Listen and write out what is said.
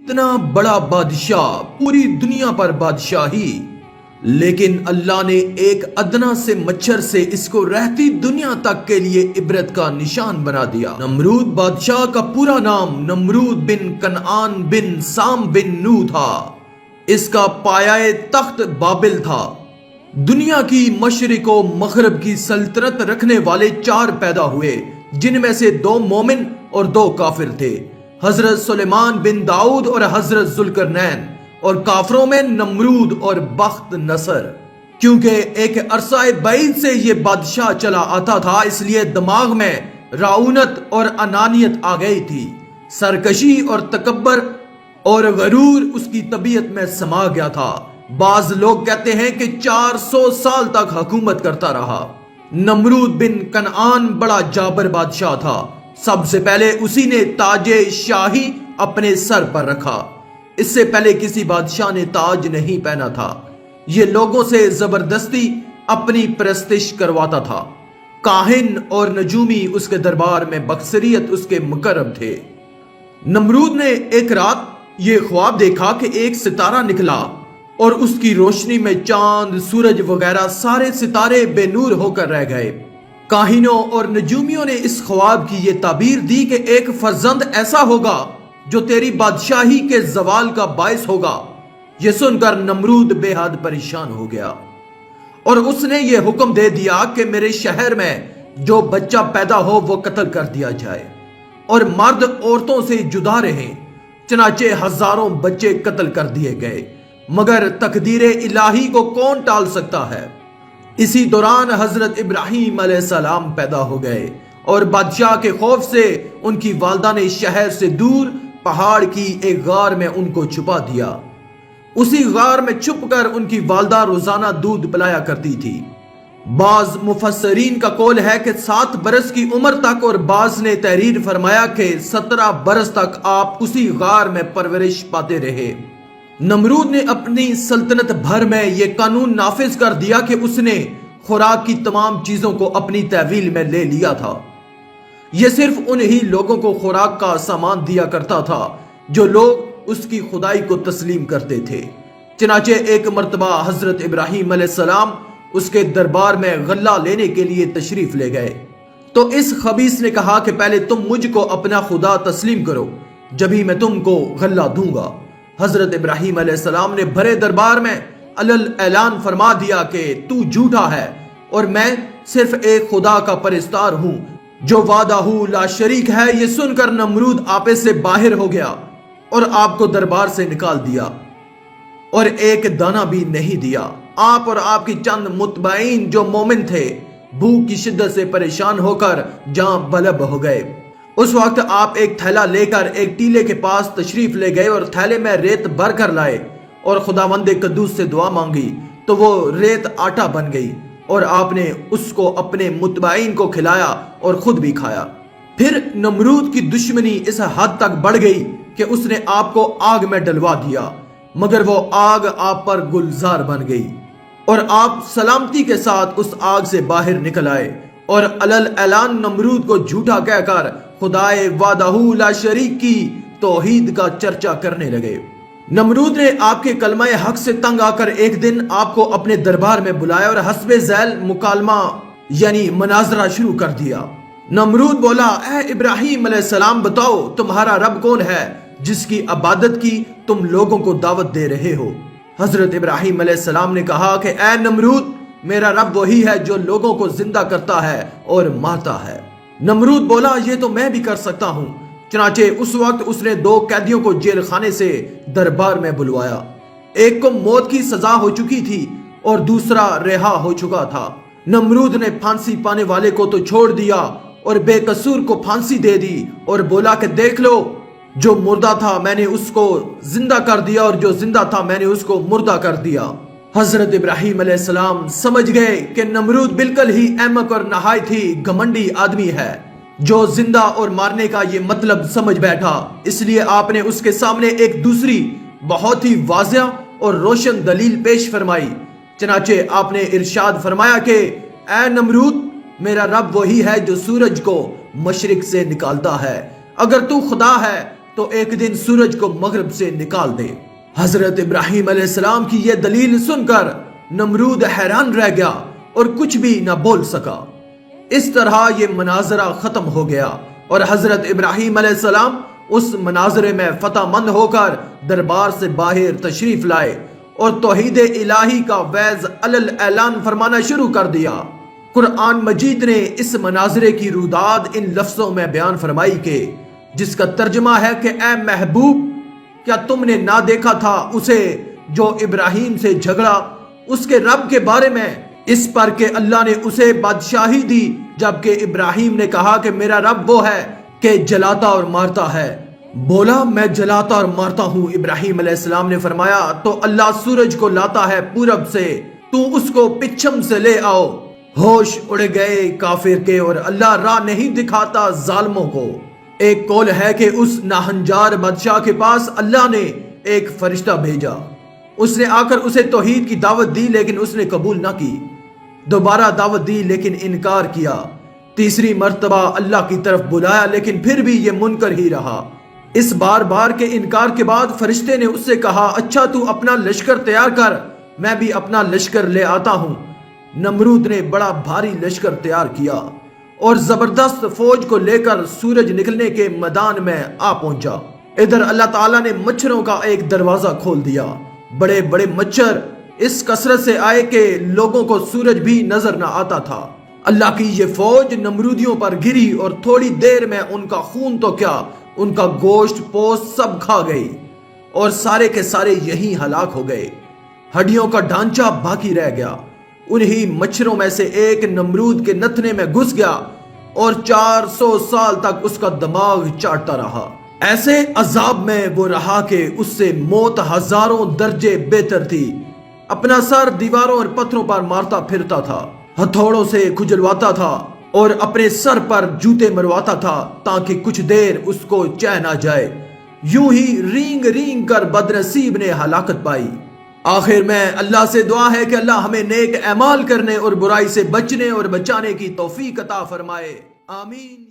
اتنا بڑا بادشاہ، پوری دنیا پر بادشاہی، لیکن اللہ نے ایک ادنا سے مچھر سے اس کو رہتی دنیا تک کے لیے عبرت کا نشان بنا دیا۔ نمرود بادشاہ کا پورا نام نمرود بن کنعان بن سام بن نو تھا۔ اس کا پایہ تخت بابل تھا۔ دنیا کی مشرق و مغرب کی سلطنت رکھنے والے 4 پیدا ہوئے، جن میں سے 2 مومن اور 2 کافر تھے، حضرت سلیمان بن داؤد اور حضرت ذوالقرنین، اور کافروں میں نمرود اور بخت نصر۔ کیونکہ ایک عرصہ بعید سے یہ بادشاہ چلا آتا تھا، اس لیے دماغ میں رعونت اور انانیت آ گئی تھی۔ سرکشی اور تکبر اور غرور اس کی طبیعت میں سما گیا تھا۔ بعض لوگ کہتے ہیں کہ 400 سال تک حکومت کرتا رہا۔ نمرود بن کنعان بڑا جابر بادشاہ تھا۔ سب سے پہلے اسی نے تاج شاہی اپنے سر پر رکھا۔ اس سے پہلے کسی بادشاہ نے تاج نہیں پہنا تھا۔ یہ لوگوں سے زبردستی اپنی پرستش کرواتا تھا۔ کاہن اور نجومی اس کے دربار میں بکثریت اس کے مقرب تھے۔ نمرود نے ایک رات یہ خواب دیکھا کہ ایک ستارہ نکلا اور اس کی روشنی میں چاند، سورج وغیرہ سارے ستارے بے نور ہو کر رہ گئے۔ کاہنوں اور نجومیوں نے اس خواب کی یہ تعبیر دی کہ ایک فرزند ایسا ہوگا جو تیری بادشاہی کے زوال کا باعث ہوگا۔ یہ سن کر نمرود بے حد پریشان ہو گیا اور اس نے یہ حکم دے دیا کہ میرے شہر میں جو بچہ پیدا ہو وہ قتل کر دیا جائے اور مرد عورتوں سے جدا رہیں۔ چنانچہ ہزاروں بچے قتل کر دیے گئے، مگر تقدیر الہی کو کون ٹال سکتا ہے؟ اسی دوران حضرت ابراہیم علیہ السلام پیدا ہو گئے اور بادشاہ کے خوف سے ان کی والدہ نے شہر سے دور پہاڑ کی ایک غار میں ان کو چھپا دیا۔ اسی غار میں چھپ کر ان کی والدہ روزانہ دودھ پلایا کرتی تھی۔ بعض مفسرین کا قول ہے کہ 7 برس کی عمر تک، اور بعض نے تحریر فرمایا کہ 17 برس تک آپ اسی غار میں پرورش پاتے رہے۔ نمرود نے اپنی سلطنت بھر میں یہ قانون نافذ کر دیا کہ اس نے خوراک کی تمام چیزوں کو اپنی تحویل میں لے لیا تھا۔ یہ صرف انہی لوگوں کو خوراک کا سامان دیا کرتا تھا جو لوگ اس کی خدائی کو تسلیم کرتے تھے۔ چنانچہ ایک مرتبہ حضرت ابراہیم علیہ السلام اس کے دربار میں غلہ لینے کے لیے تشریف لے گئے تو اس خبیث نے کہا کہ پہلے تم مجھ کو اپنا خدا تسلیم کرو، جبھی میں تم کو غلہ دوں گا۔ حضرت ابراہیم علیہ السلام نے بھرے دربار میں علل اعلان فرما دیا کہ تو جھوٹا ہے اور میں صرف ایک خدا کا پرستار ہوں جو وحدہ لا شریک ہے۔ یہ سن کر نمرود آپے سے باہر ہو گیا اور آپ کو دربار سے نکال دیا اور ایک دانہ بھی نہیں دیا۔ آپ اور آپ کی چند متبعین جو مومن تھے بھوک کی شدت سے پریشان ہو کر جاں بلب ہو گئے۔ اس وقت آپ ایک تھیلا لے کر ایک ٹیلے کے پاس تشریف لے گئے اور تھیلے میں ریت بھر کر لائے اور خداوند قدوس سے دعا مانگی تو وہ ریت آٹا بن گئی اور آپ نے اس کو اپنے متبعین کو کھلایا اور خود بھی کھایا۔ پھر نمرود کی دشمنی اس حد تک بڑھ گئی کہ اس نے آپ کو آگ میں ڈلوا دیا، مگر وہ آگ آپ پر گلزار بن گئی اور آپ سلامتی کے ساتھ اس آگ سے باہر نکل آئے اور علل اعلان نمرود کو جھوٹا کہہ کر خدائے وحدہ لا شریک کی توحید کا چرچا کرنے لگے۔ نمرود نے آپ کے کلمہ حق سے تنگ آ کر ایک دن آپ کو اپنے دربار میں بلایا اور حسب ذیل مکالمہ یعنی مناظرہ شروع کر دیا۔ نمرود بولا، اے ابراہیم علیہ السلام، بتاؤ تمہارا رب کون ہے جس کی عبادت کی تم لوگوں کو دعوت دے رہے ہو؟ حضرت ابراہیم علیہ السلام نے کہا کہ اے نمرود، میرا رب وہی ہے جو لوگوں کو زندہ کرتا ہے اور مارتا ہے۔ نمرود بولا، یہ تو میں بھی کر سکتا ہوں۔ چنانچہ اس وقت اس نے 2 قیدیوں کو جیل خانے سے دربار میں بلوایا۔ ایک کو موت کی سزا ہو چکی تھی اور دوسرا رہا ہو چکا تھا۔ نمرود نے پھانسی پانے والے کو تو چھوڑ دیا اور بے قصور کو پھانسی دے دی اور بولا کہ دیکھ لو، جو مردہ تھا میں نے اس کو زندہ کر دیا اور جو زندہ تھا میں نے اس کو مردہ کر دیا۔ حضرت ابراہیم علیہ السلام سمجھ گئے کہ نمرود بالکل ہی احمق اور نہایت ہی گھمنڈی آدمی ہے جو زندہ اور مارنے کا یہ مطلب سمجھ بیٹھا۔ اس لیے آپ نے اس کے سامنے ایک دوسری بہت ہی واضح اور روشن دلیل پیش فرمائی۔ چنانچہ آپ نے ارشاد فرمایا کہ اے نمرود، میرا رب وہی ہے جو سورج کو مشرق سے نکالتا ہے۔ اگر تو خدا ہے تو ایک دن سورج کو مغرب سے نکال دے۔ حضرت ابراہیم علیہ السلام کی یہ دلیل سن کر نمرود حیران رہ گیا اور کچھ بھی نہ بول سکا۔ اس طرح یہ مناظرہ ختم ہو گیا اور حضرت ابراہیم علیہ السلام اس مناظرے میں فتح مند ہو کر دربار سے باہر تشریف لائے اور توحید الہی کا وعظ علل اعلان فرمانا شروع کر دیا۔ قرآن مجید نے اس مناظرے کی روداد ان لفظوں میں بیان فرمائی کہ جس کا ترجمہ ہے کہ اے محبوب، کیا تم نے نہ دیکھا تھا اسے جو ابراہیم سے جھگڑا اس کے رب کے بارے میں، اس پر کہ اللہ نے اسے بادشاہی دی، جبکہ ابراہیم نے کہا کہ میرا رب وہ ہے کہ جلاتا اور مارتا ہے۔ بولا میں جلاتا اور مارتا ہوں۔ ابراہیم علیہ السلام نے فرمایا تو اللہ سورج کو لاتا ہے پورب سے، تو اس کو پچھم سے لے آؤ۔ ہوش اڑ گئے کافر کے اور اللہ راہ نہیں دکھاتا ظالموں کو۔ ایک قول ہے کہ اس ناہنجار بادشاہ کے پاس اللہ نے ایک فرشتہ بھیجا، اس نے آ کر اسے توحید کی دعوت دی لیکن اس نے قبول نہ کی۔ دوبارہ دعوت دی لیکن انکار کیا۔ تیسری مرتبہ اللہ کی طرف بلایا لیکن پھر بھی یہ منکر ہی رہا۔ اس بار بار کے انکار کے بعد فرشتے نے اس سے کہا اچھا تو اپنا لشکر تیار کر، میں بھی اپنا لشکر لے آتا ہوں۔ نمرود نے بڑا بھاری لشکر تیار کیا اور زبردست فوج کو لے کر سورج نکلنے کے میدان میں آ پہنچا۔ ادھر اللہ تعالیٰ نے مچھروں کا ایک دروازہ کھول دیا۔ بڑے بڑے مچھر اس کثرت سے آئے کہ لوگوں کو سورج بھی نظر نہ آتا تھا۔ اللہ کی یہ فوج نمرودیوں پر گری اور تھوڑی دیر میں ان کا خون تو کیا، ان کا گوشت پوست سب کھا گئی اور سارے کے سارے یہی ہلاک ہو گئے۔ ہڈیوں کا ڈھانچہ باقی رہ گیا۔ انہی مچھروں میں سے ایک نمرود کے نتنے میں گھس گیا اور 400 سال تک اس کا دماغ چاٹتا رہا۔ ایسے عذاب میں وہ رہا کہ اس سے موت ہزاروں درجے بہتر تھی۔ اپنا سر دیواروں اور پتھروں پر مارتا پھرتا تھا، ہتھوڑوں سے کھجلواتا تھا اور اپنے سر پر جوتے مرواتا تھا تاکہ کچھ دیر اس کو چین آ جائے۔ یوں ہی رینگ رینگ کر بدنصیب نے ہلاکت پائی۔ آخر میں اللہ سے دعا ہے کہ اللہ ہمیں نیک اعمال کرنے اور برائی سے بچنے اور بچانے کی توفیق عطا فرمائے۔ آمین۔